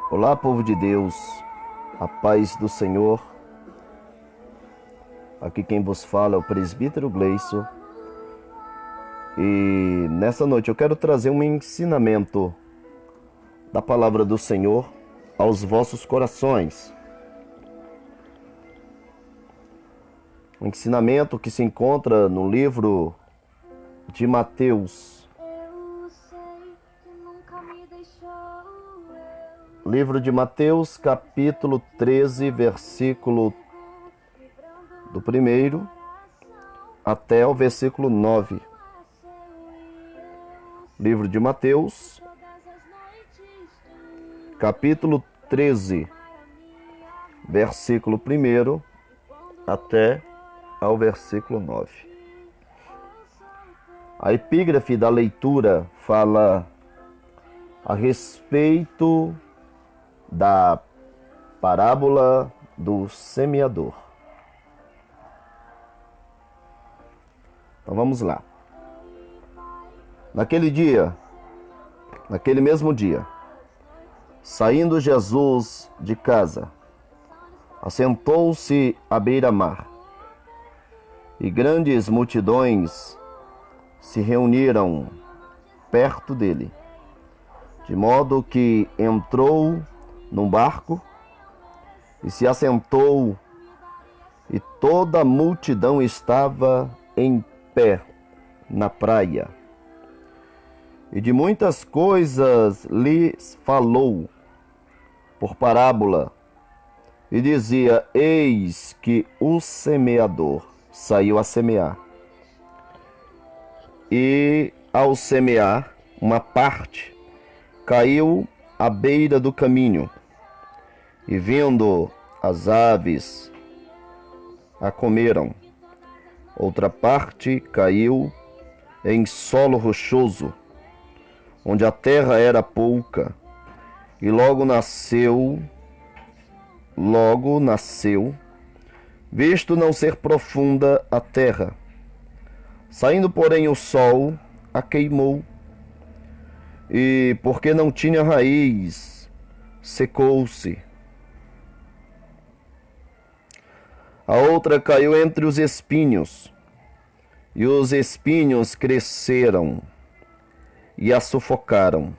Olá, povo de Deus, a paz do Senhor. Aqui quem vos fala é o presbítero Gleison. E nessa noite eu quero trazer um ensinamento da palavra do Senhor aos vossos corações. Um ensinamento que se encontra no livro de Mateus. Livro de Mateus, capítulo 13, versículo do 1 até o versículo 9. Livro de Mateus, capítulo 13, versículo 1 até ao versículo 9. A epígrafe da leitura fala a respeito da parábola do semeador. Então vamos lá. Naquele mesmo dia, saindo Jesus de casa, assentou-se à beira-mar, e grandes multidões se reuniram perto dele, de modo que entrou num barco e se assentou, e toda a multidão estava em pé na praia. E de muitas coisas lhes falou por parábola, e dizia: eis que o semeador saiu a semear. E ao semear, uma parte caiu à beira do caminho, e vindo as aves a comeram. Outra parte caiu em solo rochoso, onde a terra era pouca, e logo nasceu, visto não ser profunda a terra. Saindo, porém, o sol a queimou, e porque não tinha raiz, secou-se. A outra caiu entre os espinhos, e os espinhos cresceram e a sufocaram.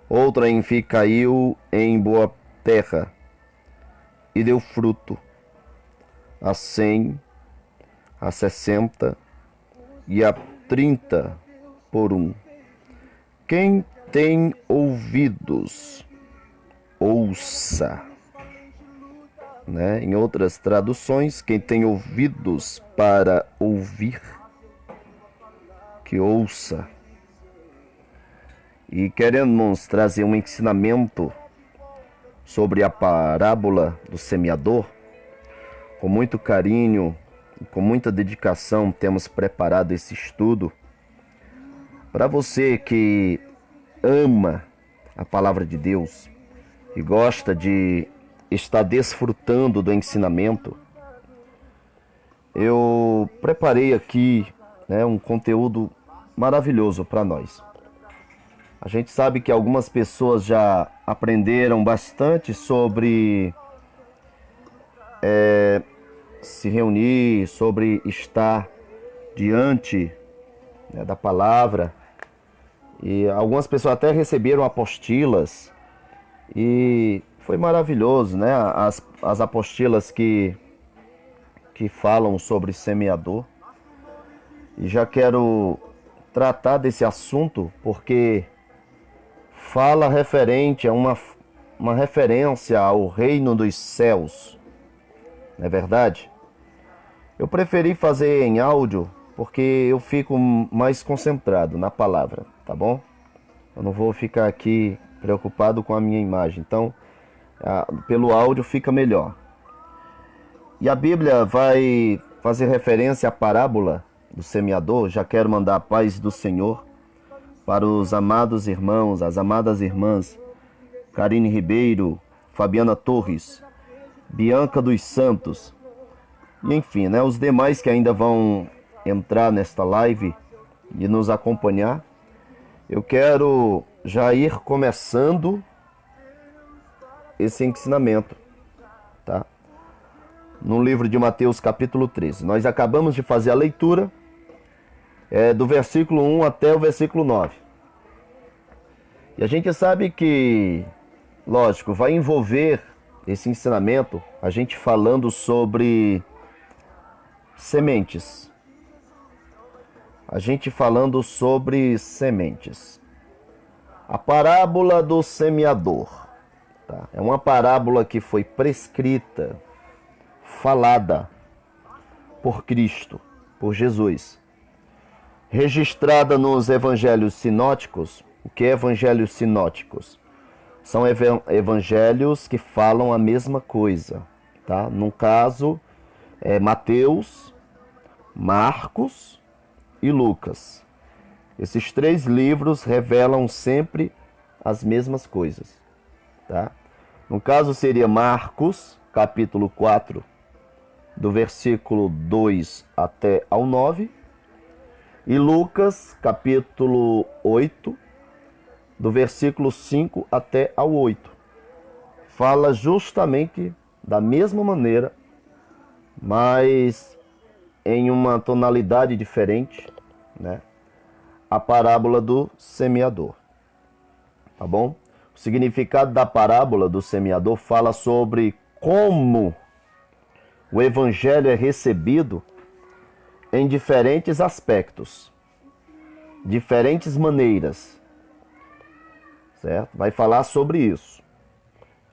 Outra, enfim, caiu em boa terra e deu fruto, a 100, a 60 e a 30 por um. Quem tem ouvidos, ouça. Em outras traduções, quem tem ouvidos para ouvir, que ouça. E queremos trazer um ensinamento sobre a parábola do semeador. Com muito carinho e com muita dedicação temos preparado esse estudo para você que ama a palavra de Deus e gosta de estar desfrutando do ensinamento. Eu preparei aqui um conteúdo maravilhoso para nós. A gente sabe que algumas pessoas já aprenderam bastante sobre se reunir, sobre estar diante da palavra. E algumas pessoas até receberam apostilas. E foi maravilhoso, as apostilas que falam sobre semeador. E já quero tratar desse assunto porque fala referente a uma referência ao reino dos céus. Não é verdade? Eu preferi fazer em áudio porque eu fico mais concentrado na palavra, tá bom? Eu não vou ficar aqui preocupado com a minha imagem. Então, pelo áudio fica melhor. E a Bíblia vai fazer referência à parábola do semeador. Já quero mandar a paz do Senhor para os amados irmãos, as amadas irmãs Karine Ribeiro, Fabiana Torres, Bianca dos Santos, e enfim, os demais que ainda vão entrar nesta live e nos acompanhar. Eu quero já ir começando esse ensinamento, tá? No livro de Mateus capítulo 13. Nós acabamos de fazer a leitura do versículo 1 até o versículo 9. E a gente sabe que, lógico, vai envolver esse ensinamento a gente falando sobre sementes. A gente falando sobre sementes. A parábola do semeador. Tá? É uma parábola que foi prescrita, falada por Cristo, por Jesus. Registrada nos evangelhos sinóticos. O que é evangelhos sinóticos? São evangelhos que falam a mesma coisa. Tá? No caso, Mateus, Marcos e Lucas. Esses 3 livros revelam sempre as mesmas coisas. Tá? No caso seria Marcos, capítulo 4, do versículo 2 até ao 9. E Lucas, capítulo 8, do versículo 5 até ao 8. Fala justamente da mesma maneira, mas em uma tonalidade diferente, né? A parábola do semeador. Tá bom? O significado da parábola do semeador fala sobre como o evangelho é recebido em diferentes aspectos, diferentes maneiras. Certo? Vai falar sobre isso.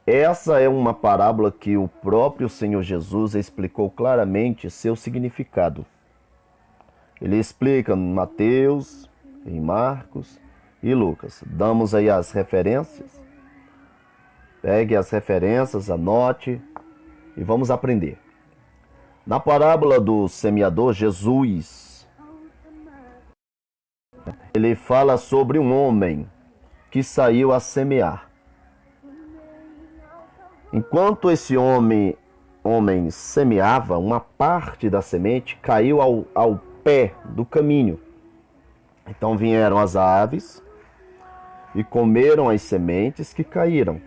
Essa é uma parábola que o próprio Senhor Jesus explicou claramente seu significado. Ele explica em Mateus, em Marcos e Lucas. Damos aí as referências. Pegue as referências, anote e vamos aprender. Na parábola do semeador, Jesus, ele fala sobre um homem que saiu a semear. Enquanto esse homem semeava, uma parte da semente caiu ao pé do caminho. Então vieram as aves e comeram as sementes que caíram.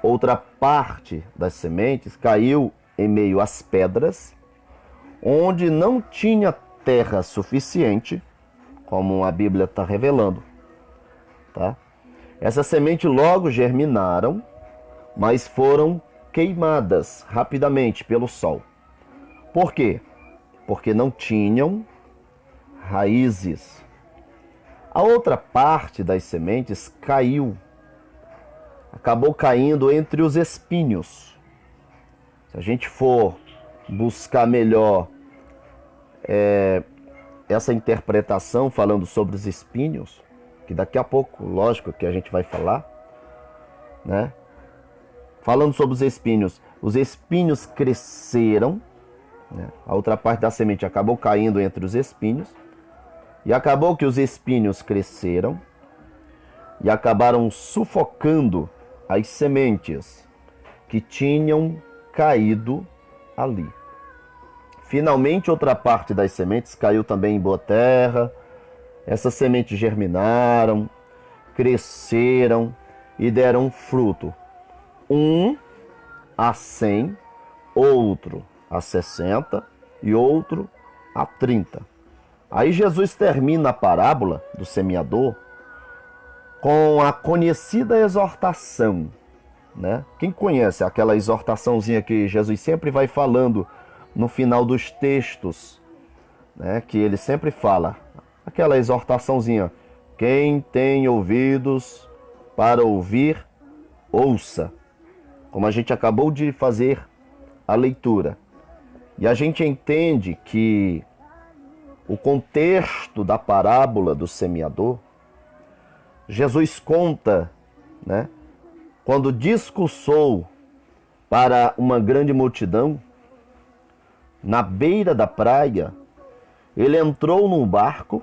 Outra parte das sementes caiu em meio às pedras, onde não tinha terra suficiente, como a Bíblia está revelando. Tá? Essas sementes logo germinaram, mas foram queimadas rapidamente pelo sol. Por quê? Porque não tinham raízes. A outra parte das sementes caiu, acabou caindo entre os espinhos. Se a gente for buscar melhor essa interpretação falando sobre os espinhos, que daqui a pouco, lógico, que a gente vai falar, né? Falando sobre os espinhos cresceram, né? A outra parte da semente acabou caindo entre os espinhos, e acabou que os espinhos cresceram e acabaram sufocando as sementes que tinham caído ali. Finalmente, outra parte das sementes caiu também em boa terra. Essas sementes germinaram, cresceram e deram fruto. Um a 100, outro a 60 e outro a 30. Aí Jesus termina a parábola do semeador com a conhecida exortação, né? Quem conhece aquela exortaçãozinha que Jesus sempre vai falando no final dos textos, né? Que ele sempre fala, aquela exortaçãozinha: quem tem ouvidos para ouvir, ouça. Como a gente acabou de fazer a leitura. E a gente entende que o contexto da parábola do semeador, Jesus conta, né, quando discursou para uma grande multidão, na beira da praia, ele entrou num barco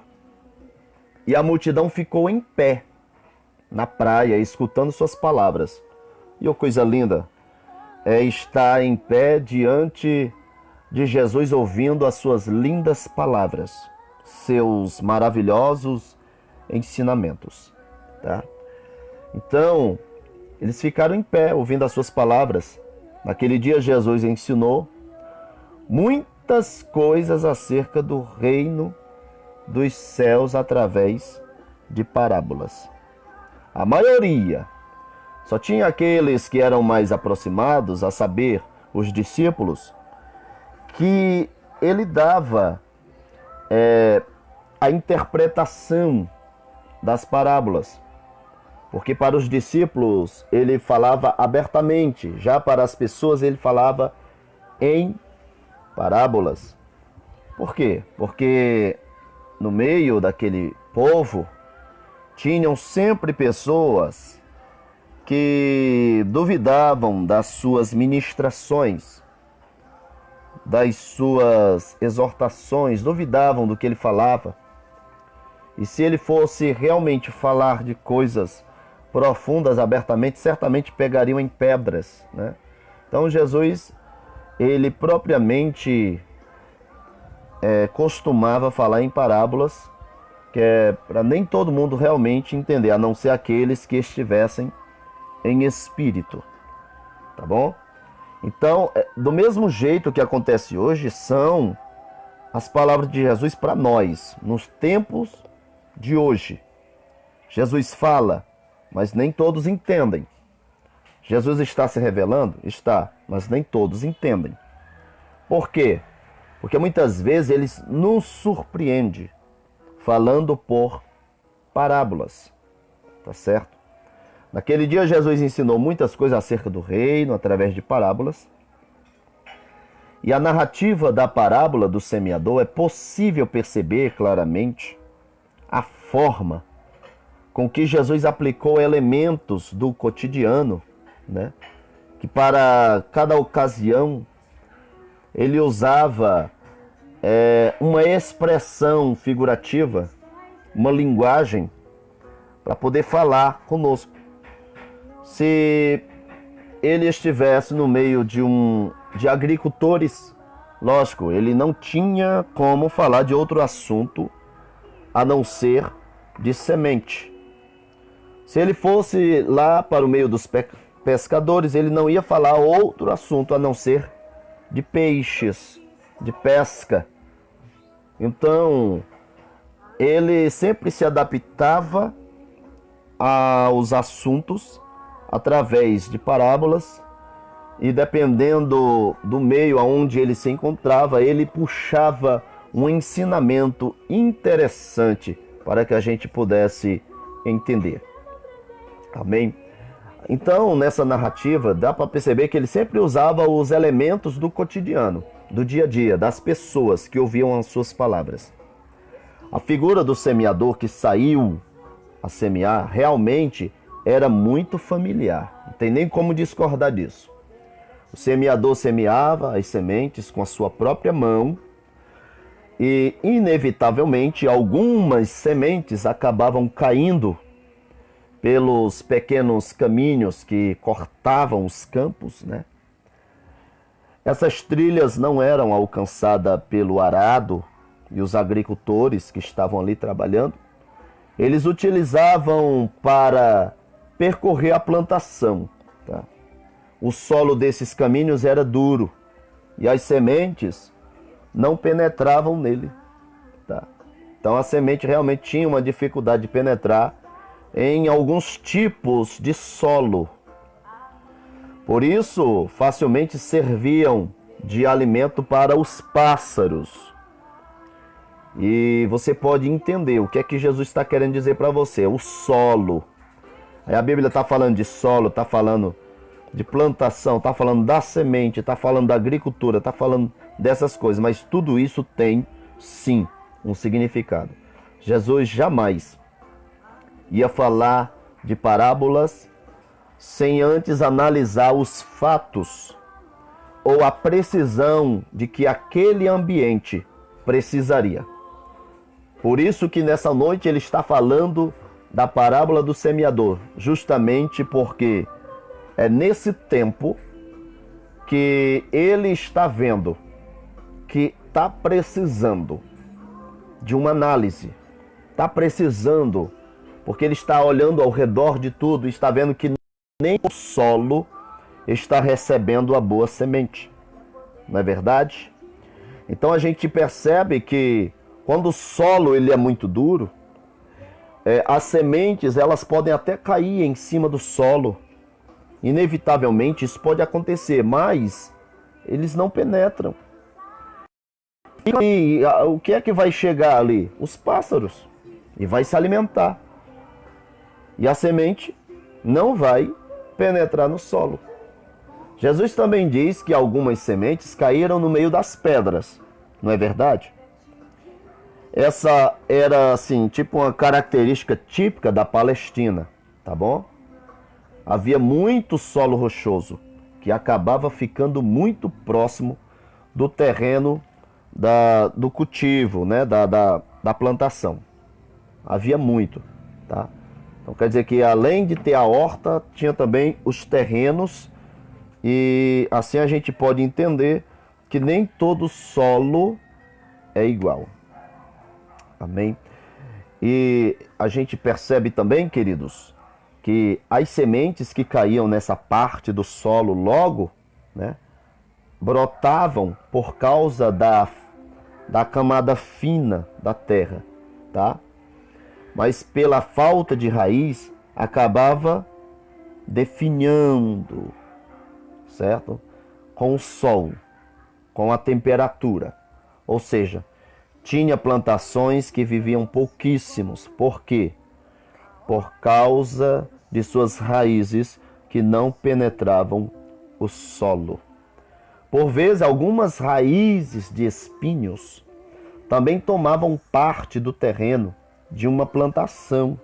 e a multidão ficou em pé na praia, escutando suas palavras. E coisa linda é estar em pé diante de Jesus, ouvindo as suas lindas palavras, seus maravilhosos ensinamentos. Tá? Então, Eles ficaram em pé, ouvindo as suas palavras. Naquele dia, Jesus ensinou muitas coisas acerca do reino dos céus através de parábolas. A maioria, só tinha aqueles que eram mais aproximados, a saber, os discípulos, que ele dava a interpretação das parábolas. Porque para os discípulos ele falava abertamente, já para as pessoas ele falava em parábolas. Por quê? Porque no meio daquele povo tinham sempre pessoas que duvidavam das suas ministrações, das suas exortações, duvidavam do que ele falava. E se ele fosse realmente falar de coisas profundas abertamente, certamente pegariam em pedras, né? Então Jesus, ele propriamente costumava falar em parábolas, que é para nem todo mundo realmente entender, a não ser aqueles que estivessem em espírito, tá bom? Então, do mesmo jeito que acontece hoje, são as palavras de Jesus para nós, nos tempos de hoje. Jesus fala, mas nem todos entendem. Jesus está se revelando? Está, mas nem todos entendem. Por quê? Porque muitas vezes ele nos surpreende falando por parábolas, tá certo? Naquele dia Jesus ensinou muitas coisas acerca do reino através de parábolas. E a narrativa da parábola do semeador é possível perceber claramente a forma com que Jesus aplicou elementos do cotidiano, né? Que para cada ocasião ele usava uma expressão figurativa, uma linguagem para poder falar conosco. Se ele estivesse no meio de agricultores, lógico, ele não tinha como falar de outro assunto a não ser de semente. Se ele fosse lá para o meio dos pescadores, ele não ia falar outro assunto a não ser de peixes, de pesca. Então, ele sempre se adaptava aos assuntos através de parábolas, e dependendo do meio aonde ele se encontrava, ele puxava um ensinamento interessante para que a gente pudesse entender. Amém? Então, nessa narrativa, dá para perceber que ele sempre usava os elementos do cotidiano, do dia a dia, das pessoas que ouviam as suas palavras. A figura do semeador que saiu a semear realmente era muito familiar. Não tem nem como discordar disso. O semeador semeava as sementes com a sua própria mão e, inevitavelmente, algumas sementes acabavam caindo pelos pequenos caminhos que cortavam os campos, né? Essas trilhas não eram alcançadas pelo arado e os agricultores que estavam ali trabalhando. Eles utilizavam para percorrer a plantação, tá? O solo desses caminhos era duro e as sementes não penetravam nele, tá? Então a semente realmente tinha uma dificuldade de penetrar em alguns tipos de solo. Por isso, facilmente serviam de alimento para os pássaros. E você pode entender o que é que Jesus está querendo dizer para você, o solo. Aí a Bíblia está falando de solo, está falando de plantação, está falando da semente, está falando da agricultura, está falando dessas coisas, mas tudo isso tem, sim, um significado. Jesus jamais ia falar de parábolas sem antes analisar os fatos ou a precisão de que aquele ambiente precisaria. Por isso que nessa noite ele está falando da parábola do semeador, justamente porque é nesse tempo que ele está vendo que está precisando de uma análise, está precisando, porque ele está olhando ao redor de tudo e está vendo que nem o solo está recebendo a boa semente. Não é verdade? Então a gente percebe que quando o solo ele é muito duro, as sementes elas podem até cair em cima do solo. Inevitavelmente isso pode acontecer, mas eles não penetram. E o que é que vai chegar ali? Os pássaros. E vai se alimentar. E a semente não vai penetrar no solo. Jesus também diz que algumas sementes caíram no meio das pedras. Não é verdade? Essa era, assim, tipo uma característica típica da Palestina, tá bom? Havia muito solo rochoso, que acabava ficando muito próximo do terreno do cultivo, né? da plantação. Havia muito, tá? Então quer dizer que além de ter a horta, tinha também os terrenos, e assim a gente pode entender que nem todo solo é igual. Amém? E a gente percebe também, queridos, que as sementes que caíam nessa parte do solo logo, né, brotavam por causa da camada fina da terra, tá? Mas pela falta de raiz, acabava definhando, certo? Com o sol, com a temperatura. Ou seja, tinha plantações que viviam pouquíssimos. Por quê? Por causa de suas raízes que não penetravam o solo. Por vezes, algumas raízes de espinhos também tomavam parte do terreno de uma plantação.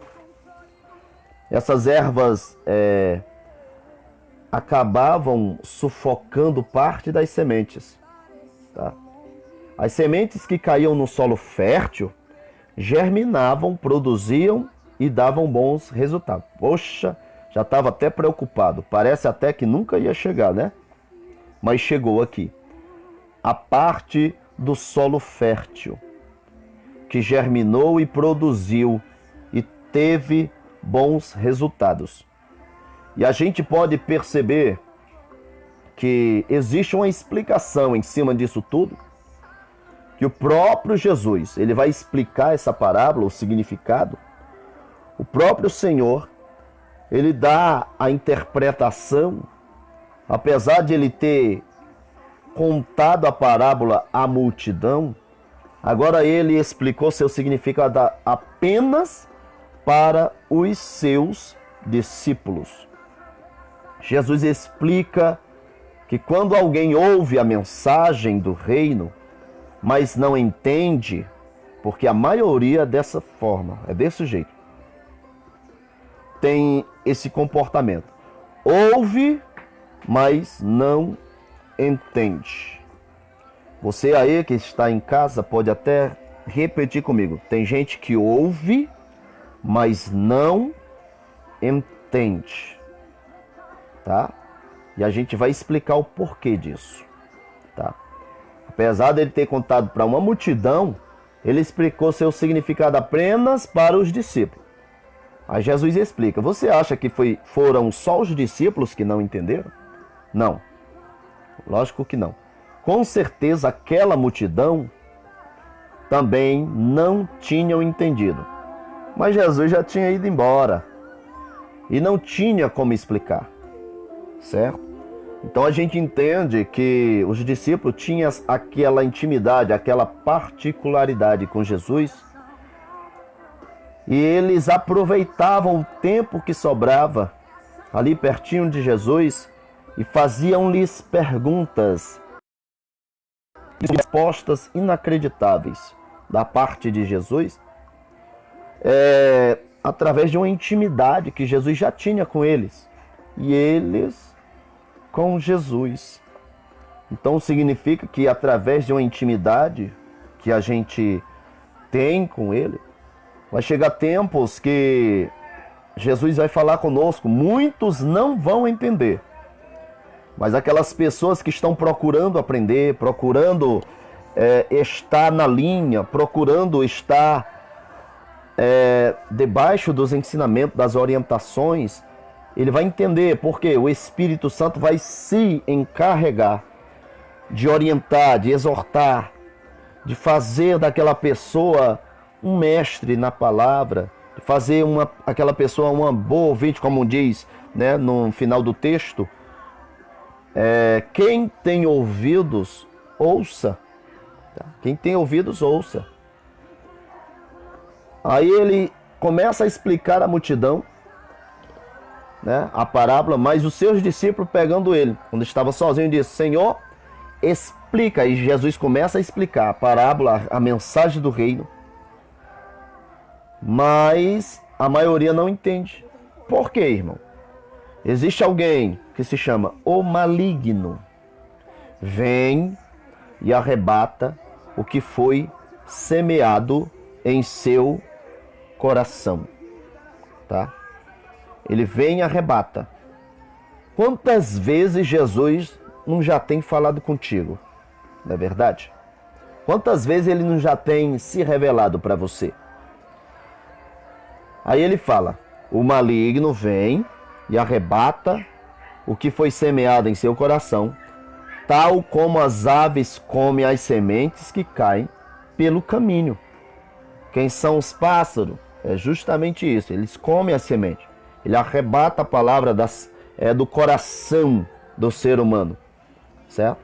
Essas ervas acabavam sufocando parte das sementes, tá? As sementes que caíam no solo fértil germinavam, produziam e davam bons resultados. Poxa, já estava até preocupado. Parece até que nunca ia chegar, né? Mas chegou aqui. A parte do solo fértil, que germinou e produziu e teve bons resultados. E a gente pode perceber que existe uma explicação em cima disso tudo, que o próprio Jesus, ele vai explicar essa parábola, o significado. O próprio Senhor, ele dá a interpretação, apesar de ele ter contado a parábola à multidão, agora ele explicou seu significado apenas para os seus discípulos. Jesus explica que quando alguém ouve a mensagem do reino, mas não entende, porque a maioria é dessa forma, é desse jeito, tem esse comportamento. Ouve, mas não entende. Você aí que está em casa pode até repetir comigo. Tem gente que ouve, mas não entende, tá? E a gente vai explicar o porquê disso, tá? Apesar dele ter contado para uma multidão, ele explicou seu significado apenas para os discípulos. Aí Jesus explica. Você acha que foram só os discípulos que não entenderam? Não. Lógico que não. Com certeza aquela multidão também não tinham entendido. Mas Jesus já tinha ido embora e não tinha como explicar, certo? Então a gente entende que os discípulos tinham aquela intimidade, aquela particularidade com Jesus, e eles aproveitavam o tempo que sobrava ali pertinho de Jesus e faziam-lhes perguntas, respostas inacreditáveis da parte de Jesus, através de uma intimidade que Jesus já tinha com eles e eles com Jesus. Então significa que através de uma intimidade que a gente tem com ele, vai chegar tempos que Jesus vai falar conosco. Muitos não vão entender, mas aquelas pessoas que estão procurando aprender, procurando estar na linha, procurando estar debaixo dos ensinamentos, das orientações, ele vai entender, porque o Espírito Santo vai se encarregar de orientar, de exortar, de fazer daquela pessoa um mestre na palavra, de fazer aquela pessoa uma boa ouvinte, como diz, né, no final do texto. Quem tem ouvidos, ouça. Tá? Quem tem ouvidos, ouça. Aí ele começa a explicar à multidão, né, a parábola, mas os seus discípulos pegando ele, quando estava sozinho, disse: Senhor, explica. E Jesus começa a explicar a parábola, a mensagem do reino. Mas a maioria não entende. Por quê, irmão? Existe alguém que se chama o maligno. Vem e arrebata o que foi semeado em seu coração. Tá? Ele vem e arrebata. Quantas vezes Jesus não já tem falado contigo? Não é verdade? Quantas vezes ele não já tem se revelado para você? Aí ele fala: o maligno vem e arrebata o que foi semeado em seu coração, tal como as aves comem as sementes que caem pelo caminho. Quem são os pássaros? É justamente isso, eles comem a semente. Ele arrebata a palavra do coração do ser humano, certo?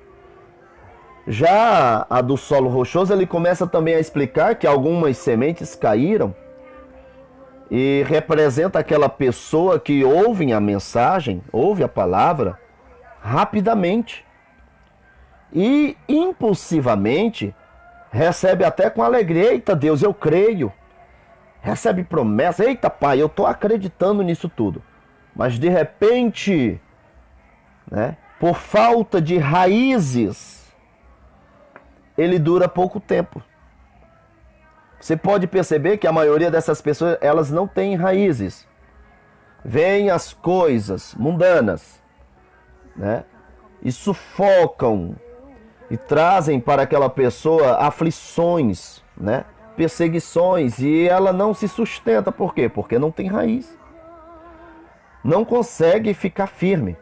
Já a do solo rochoso, ele começa também a explicar que algumas sementes caíram e representa aquela pessoa que ouve a mensagem, ouve a palavra rapidamente e impulsivamente recebe até com alegria: eita Deus, eu creio. Recebe promessa: eita Pai, eu estou acreditando nisso tudo. Mas de repente, né, por falta de raízes, ele dura pouco tempo. Você pode perceber que a maioria dessas pessoas, elas não têm raízes. Vêm as coisas mundanas, né, e sufocam e trazem para aquela pessoa aflições, né, perseguições, e ela não se sustenta. Por quê? Porque não tem raiz. Não consegue ficar firme.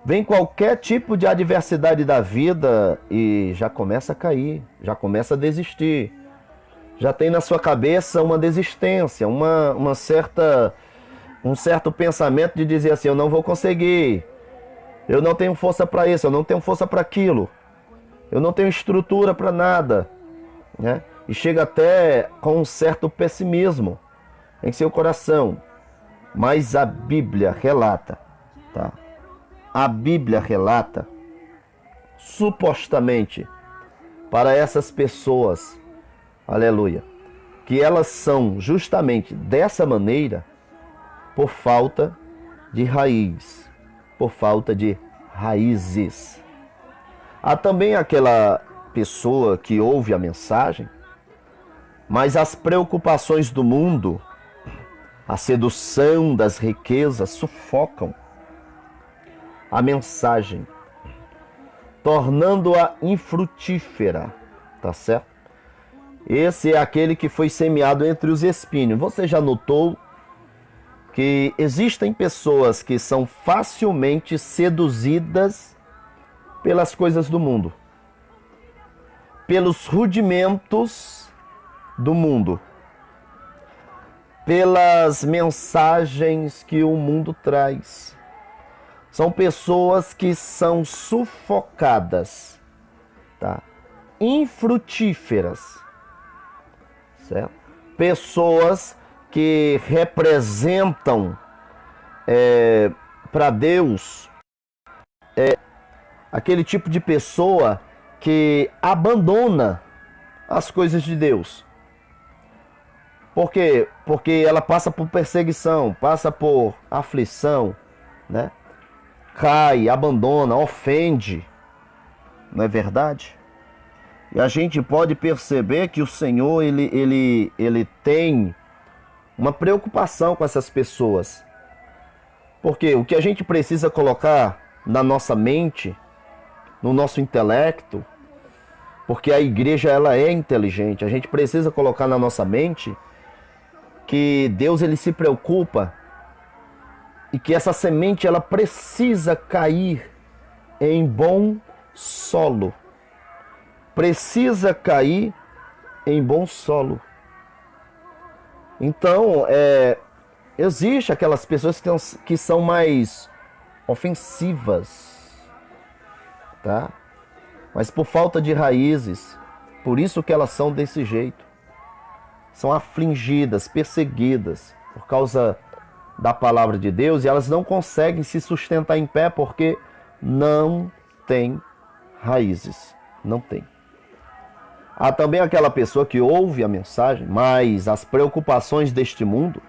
Vem qualquer tipo de adversidade da vida e já começa a cair, já começa a desistir. Já tem na sua cabeça uma desistência, um certo pensamento de dizer assim: eu não vou conseguir, eu não tenho força para isso, eu não tenho força para aquilo, eu não tenho estrutura para nada, né? E chega até com um certo pessimismo em seu coração. Mas a Bíblia relata, tá? A Bíblia relata, supostamente, para essas pessoas, aleluia, que elas são justamente dessa maneira por falta de raiz, por falta de raízes. Há também aquela pessoa que ouve a mensagem, mas as preocupações do mundo, a sedução das riquezas sufocam a mensagem, tornando-a infrutífera, tá certo? Esse é aquele que foi semeado entre os espinhos. Você já notou que existem pessoas que são facilmente seduzidas pelas coisas do mundo, pelos rudimentos do mundo, pelas mensagens que o mundo traz. São pessoas que são sufocadas, tá? Infrutíferas, certo? Pessoas que representam para Deus aquele tipo de pessoa que abandona as coisas de Deus. Por quê? Porque ela passa por perseguição, passa por aflição, né? Cai, abandona, ofende. Não é verdade? E a gente pode perceber que o Senhor, ele tem uma preocupação com essas pessoas. Porque o que a gente precisa colocar na nossa mente, no nosso intelecto, porque a igreja ela é inteligente, a gente precisa colocar na nossa mente que Deus ele se preocupa e que essa semente ela precisa cair em bom solo. Precisa cair em bom solo. Então, existe aquelas pessoas que são mais ofensivas, tá? Mas por falta de raízes, por isso que elas são desse jeito. São afligidas, perseguidas por causa da palavra de Deus e elas não conseguem se sustentar em pé porque não tem raízes. Não tem. Há também aquela pessoa que ouve a mensagem, mas as preocupações deste mundo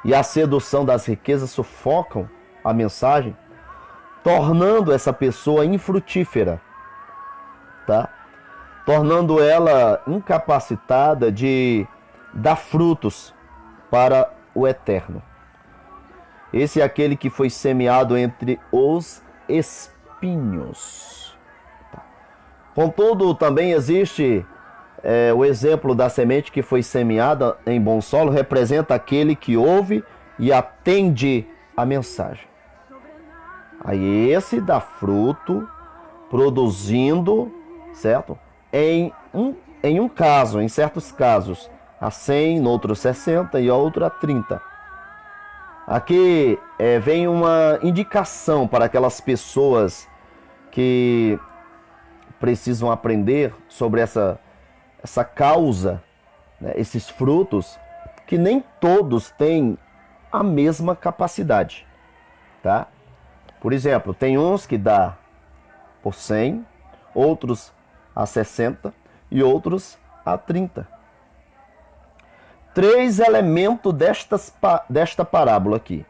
e a sedução das riquezas sufocam a mensagem, tornando essa pessoa infrutífera, tá? Tornando ela incapacitada de dar frutos para o eterno. Esse é aquele que foi semeado entre os espinhos. Contudo, também existe o exemplo da semente que foi semeada em bom solo, representa aquele que ouve e atende a mensagem. Aí esse dá fruto, produzindo, certo? Em certos casos, a 100, em outros 60 e outro a 30. Aqui vem uma indicação para aquelas pessoas que precisam aprender sobre essa causa, né, esses frutos, que nem todos têm a mesma capacidade, tá? Por exemplo, tem uns que dá por 100, outros a 60 e outros a 30. 3 elementos desta parábola aqui.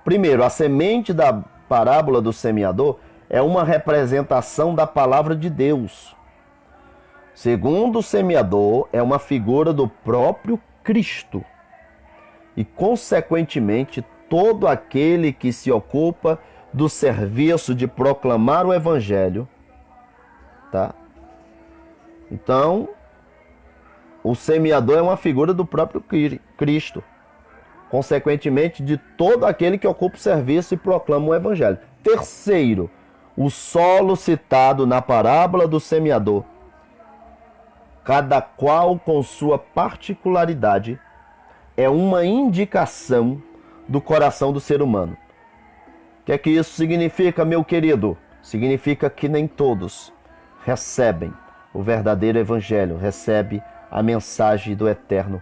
Primeiro, a semente da parábola do semeador é uma representação da palavra de Deus. Segundo, o semeador é uma figura do próprio Cristo. E, consequentemente, todo aquele que se ocupa do serviço de proclamar o Evangelho, tá? Então, o semeador é uma figura do próprio Cristo. Consequentemente, de todo aquele que ocupa o serviço e proclama o Evangelho. Terceiro, o solo citado na parábola do semeador, cada qual com sua particularidade, é uma indicação do coração do ser humano. O que é que isso significa, meu querido? Significa que nem todos recebem o verdadeiro Evangelho, recebem a mensagem do Eterno.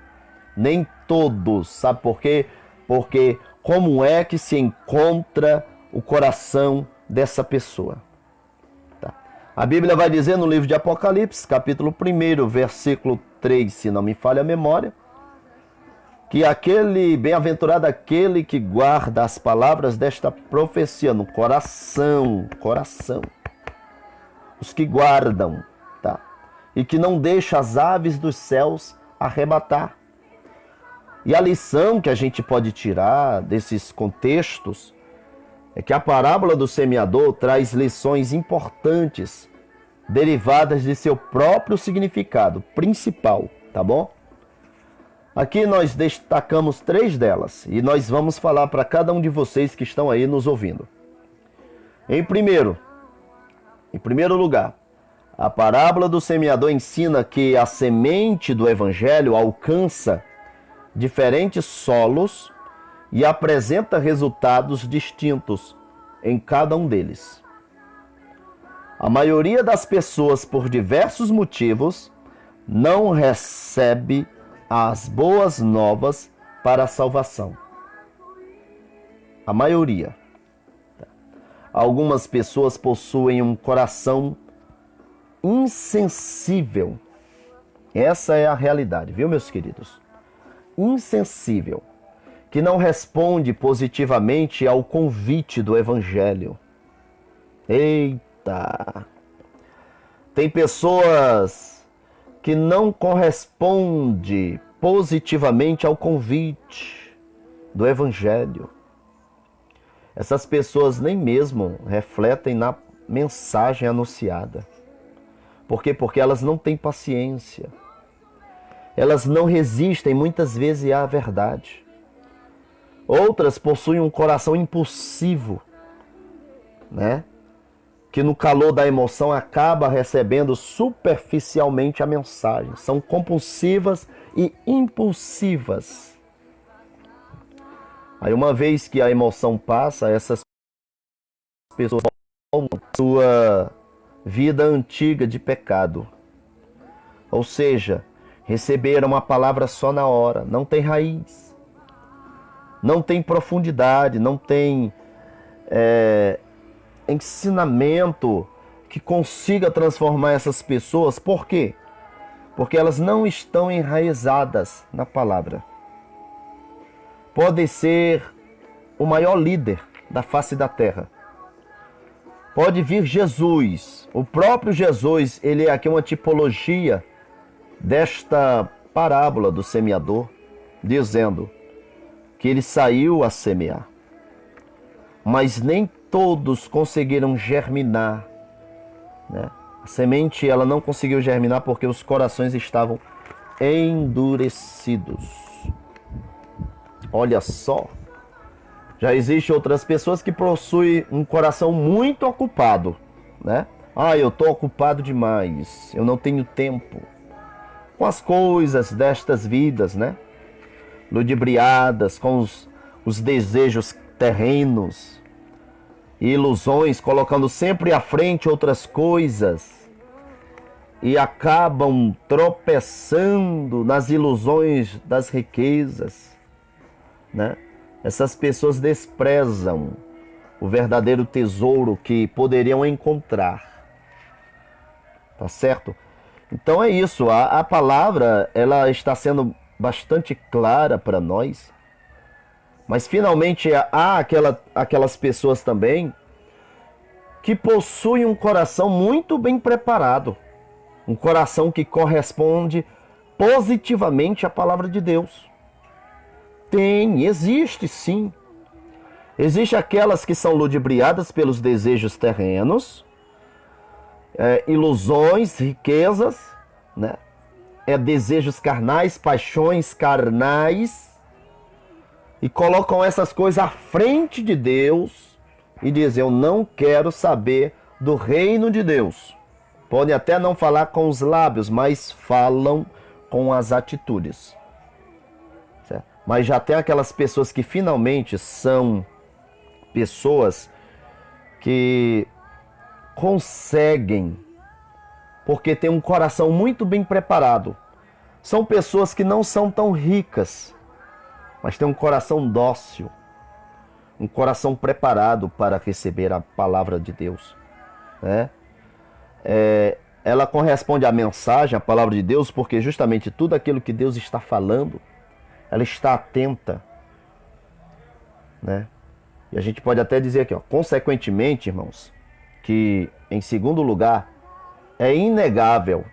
Nem todos. Sabe por quê? Porque como é que se encontra o coração dessa pessoa? Tá. A Bíblia vai dizer no livro de Apocalipse, capítulo 1, versículo 3, se não me falha a memória, que bem-aventurado aquele que guarda as palavras desta profecia no coração. Os que guardam, tá? E que não deixa as aves dos céus arrebatar. E a lição que a gente pode tirar desses contextos é que a parábola do semeador traz lições importantes derivadas de seu próprio significado principal, tá bom? Aqui nós destacamos 3 delas e nós vamos falar para cada um de vocês que estão aí nos ouvindo. Em primeiro lugar, a parábola do semeador ensina que a semente do Evangelho alcança diferentes solos e apresenta resultados distintos em cada um deles. A maioria das pessoas, por diversos motivos, não recebe as boas novas para a salvação. A maioria. Algumas pessoas possuem um coração insensível. Essa é a realidade, viu, meus queridos? Insensível, que não responde positivamente ao convite do Evangelho. Eita! Tem pessoas que não correspondem positivamente ao convite do Evangelho. Essas pessoas nem mesmo refletem na mensagem anunciada. Por quê? Porque elas não têm paciência. Elas não resistem muitas vezes à verdade. Outras possuem um coração impulsivo, né? Que no calor da emoção acaba recebendo superficialmente a mensagem. São compulsivas e impulsivas. Aí uma vez que a emoção passa, essas pessoas voltam à sua vida antiga de pecado. Ou seja, receberam uma palavra só na hora, não tem raiz, não tem profundidade, não tem ensinamento que consiga transformar essas pessoas. Por quê? Porque elas não estão enraizadas na palavra. Pode ser o maior líder da face da terra. Pode vir Jesus, o próprio Jesus, ele é aqui uma tipologia desta parábola do semeador, dizendo que ele saiu a semear, mas nem todos conseguiram germinar, né? A semente ela não conseguiu germinar porque os corações estavam endurecidos. Olha só, já existem outras pessoas que possuem um coração muito ocupado, né? Eu estou ocupado demais, eu não tenho tempo com as coisas destas vidas, né? Ludibriadas com os desejos terrenos e ilusões, colocando sempre à frente outras coisas e acabam tropeçando nas ilusões das riquezas, né? Essas pessoas desprezam o verdadeiro tesouro que poderiam encontrar, tá certo? Então é isso, a palavra ela está sendo bastante clara para nós, mas finalmente há aquelas pessoas também que possuem um coração muito bem preparado, um coração que corresponde positivamente à palavra de Deus. Existe sim. Existe aquelas que são ludibriadas pelos desejos terrenos, ilusões, riquezas, né? Desejos carnais, paixões carnais, e colocam essas coisas à frente de Deus e dizem: eu não quero saber do reino de Deus. Podem até não falar com os lábios, mas falam com as atitudes. Certo? Mas já tem aquelas pessoas que finalmente são pessoas que conseguem, porque tem um coração muito bem preparado. São pessoas que não são tão ricas, mas têm um coração dócil, um coração preparado para receber a palavra de Deus, né? Ela corresponde à mensagem, à palavra de Deus, porque justamente tudo aquilo que Deus está falando, ela está atenta, né? E a gente pode até dizer aqui, consequentemente, irmãos, que em segundo lugar, é inegável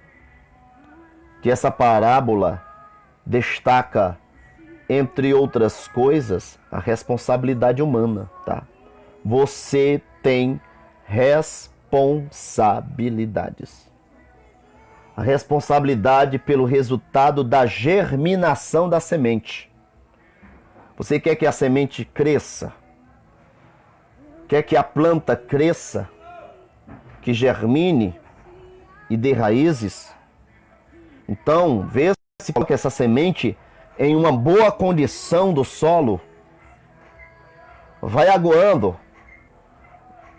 que essa parábola destaca, entre outras coisas, a responsabilidade humana, tá? Você tem responsabilidades. A responsabilidade pelo resultado da germinação da semente. Você quer que a semente cresça? Quer que a planta cresça? Que germine e dê raízes? Então, vê se coloca essa semente em uma boa condição do solo, vai aguando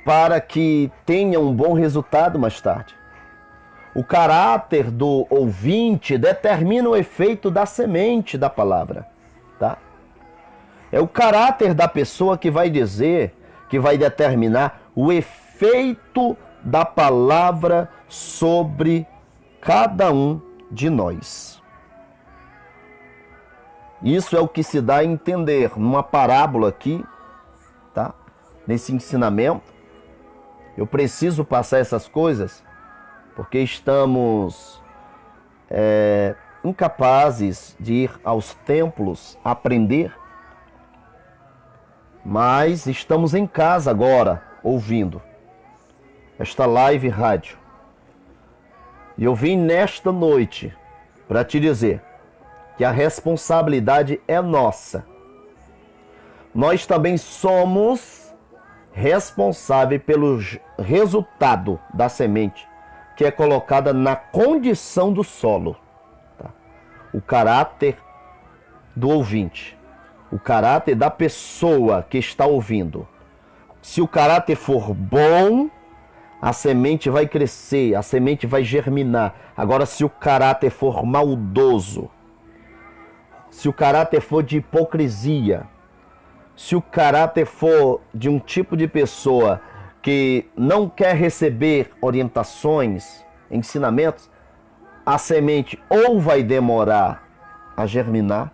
para que tenha um bom resultado mais tarde. O caráter do ouvinte determina o efeito da semente da palavra, tá? É o caráter da pessoa que vai dizer, que vai determinar o efeito da palavra sobre cada um de nós. Isso é o que se dá a entender numa parábola aqui, tá? Nesse ensinamento. Eu preciso passar essas coisas porque estamos incapazes de ir aos templos aprender, mas estamos em casa agora ouvindo esta live rádio. E eu vim nesta noite para te dizer que a responsabilidade é nossa. nós também somos responsáveis pelo resultado da semente que é colocada na condição do solo. Tá? O caráter do ouvinte, o caráter da pessoa que está ouvindo. Se o caráter for bom, a semente vai crescer, a semente vai germinar. Agora, se o caráter for maldoso, se o caráter for de hipocrisia, se o caráter for de um tipo de pessoa que não quer receber orientações, ensinamentos, a semente ou vai demorar a germinar,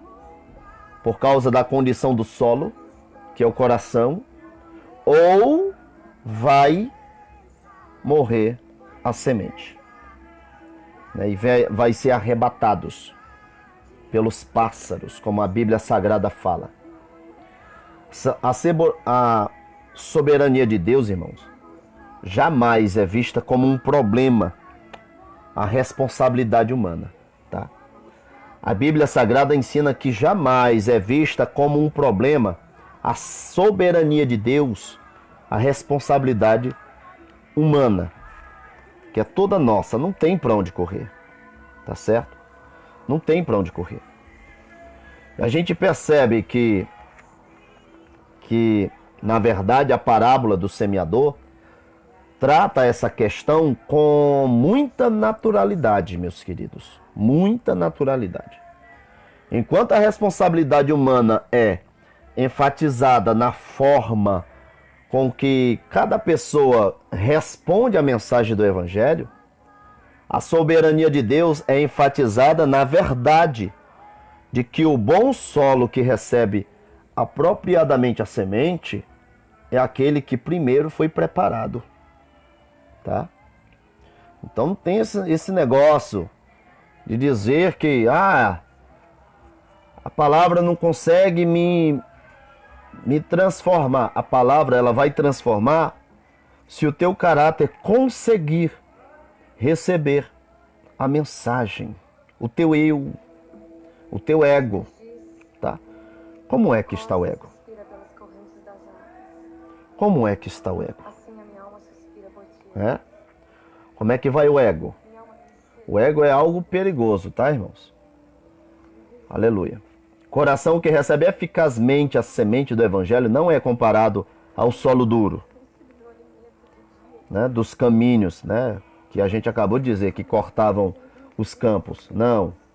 por causa da condição do solo, que é o coração, ou vai morrer a semente. E vai ser arrebatados pelos pássaros, como a Bíblia Sagrada fala. A soberania de Deus, irmãos, jamais é vista como um problema a responsabilidade humana, tá? A Bíblia Sagrada ensina que jamais é vista como um problema a soberania de Deus, a responsabilidade humana, que é toda nossa, não tem para onde correr, tá certo? Não tem para onde correr. A gente percebe que na verdade a parábola do semeador trata essa questão com muita naturalidade, meus queridos, muita naturalidade. Enquanto a responsabilidade humana é enfatizada na forma com que cada pessoa responde à mensagem do Evangelho, a soberania de Deus é enfatizada na verdade de que o bom solo que recebe apropriadamente a semente é aquele que primeiro foi preparado, tá? Então não tem esse negócio de dizer que a palavra não consegue me transformar. A palavra, ela vai transformar se o teu caráter conseguir receber a mensagem, o teu eu, o teu ego, tá? Como é que está o ego? Como é que está o ego? Como é que vai o ego? O ego é algo perigoso, tá, irmãos? Aleluia. Coração que recebe eficazmente a semente do Evangelho não é comparado ao solo duro, né, dos caminhos, né, que a gente acabou de dizer, que cortavam os campos.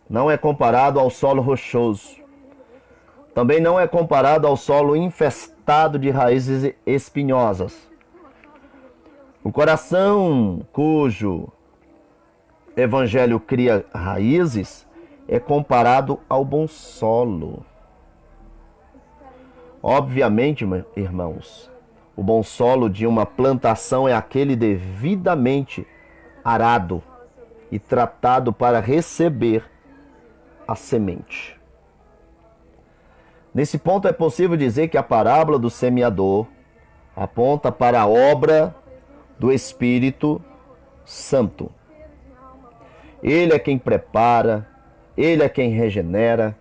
Não é comparado ao solo rochoso. Também não é comparado ao solo infestado de raízes espinhosas. O coração cujo Evangelho cria raízes é comparado ao bom solo. Obviamente, irmãos, o bom solo de uma plantação é aquele devidamente arado e tratado para receber a semente. Nesse ponto é possível dizer que a parábola do semeador aponta para a obra do Espírito Santo. Ele é quem prepara, ele é quem regenera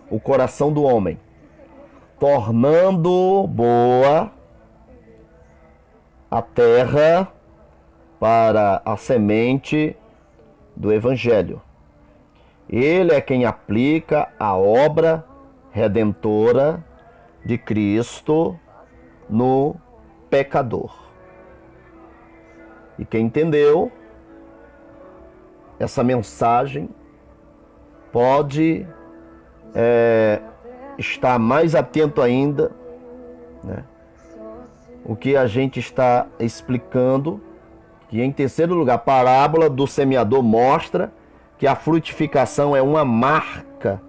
o coração do homem, tornando boa a terra para a semente do Evangelho. Ele é quem aplica a obra redentora de Cristo no pecador. E quem entendeu essa mensagem pode estar mais atento ainda, né? O que a gente está explicando, que em terceiro lugar, a parábola do semeador mostra que a frutificação é uma marca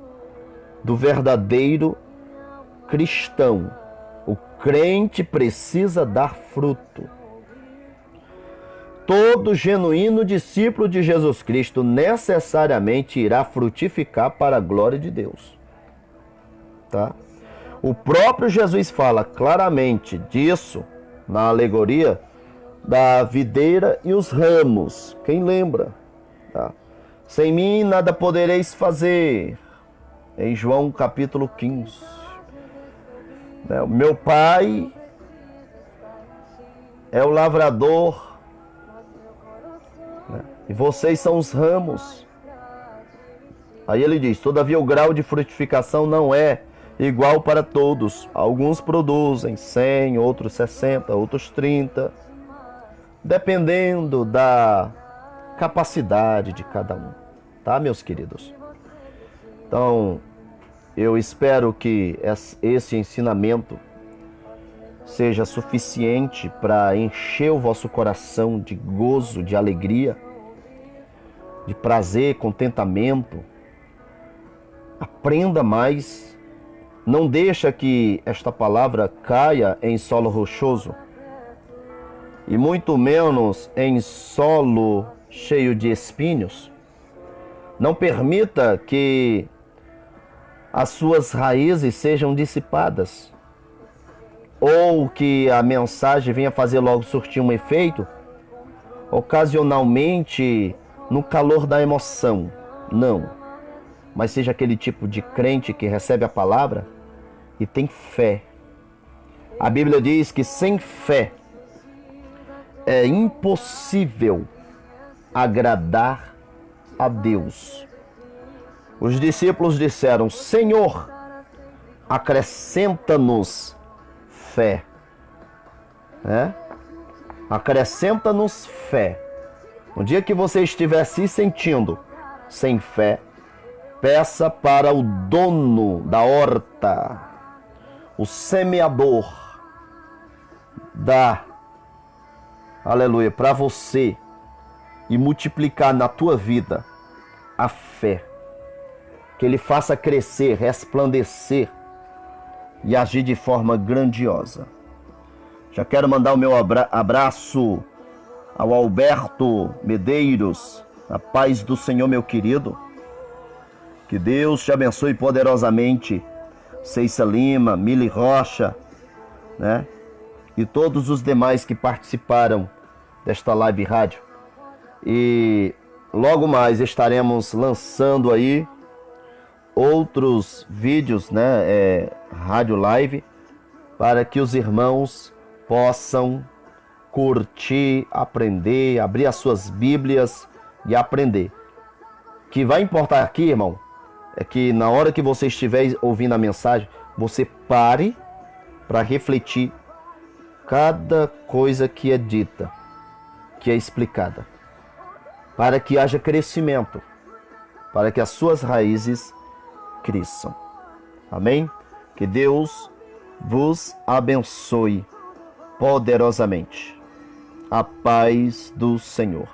do verdadeiro cristão. O crente precisa dar fruto. Todo genuíno discípulo de Jesus Cristo necessariamente irá frutificar para a glória de Deus. Tá? O próprio Jesus fala claramente disso na alegoria da videira e os ramos. Quem lembra? Tá? Sem mim nada podereis fazer. Em João capítulo 15. né? O meu pai é o lavrador, né? E vocês são os ramos. Aí ele diz: todavia o grau de frutificação não é igual para todos. Alguns produzem 100, outros 60, outros 30, dependendo da capacidade de cada um. Tá, meus queridos? Então, eu espero que esse ensinamento seja suficiente para encher o vosso coração de gozo, de alegria, de prazer, contentamento. Aprenda mais. Não deixa que esta palavra caia em solo rochoso e muito menos em solo cheio de espinhos. Não permita que as suas raízes sejam dissipadas ou que a mensagem venha fazer logo surtir um efeito ocasionalmente no calor da emoção. Não. Mas seja aquele tipo de crente que recebe a palavra e tem fé. A Bíblia diz que sem fé é impossível agradar a Deus. Os discípulos disseram: Senhor, acrescenta-nos fé. Acrescenta-nos fé. No dia que você estiver se sentindo sem fé, peça para o dono da horta, o semeador, dar, aleluia, para você e multiplicar na tua vida a fé. Que Ele faça crescer, resplandecer e agir de forma grandiosa. Já quero mandar o meu abraço ao Alberto Medeiros. A paz do Senhor, meu querido. Que Deus te abençoe poderosamente. Ceissa Lima, Mili Rocha, né? E todos os demais que participaram desta live rádio. E logo mais estaremos lançando aí outros vídeos, né? Rádio live, para que os irmãos possam curtir, aprender, abrir as suas Bíblias e aprender. O que vai importar aqui, irmão, é que na hora que você estiver ouvindo a mensagem, você pare para refletir cada coisa que é dita, que é explicada, para que haja crescimento, para que as suas raízes cresçam. Amém? Que Deus vos abençoe poderosamente. A paz do Senhor.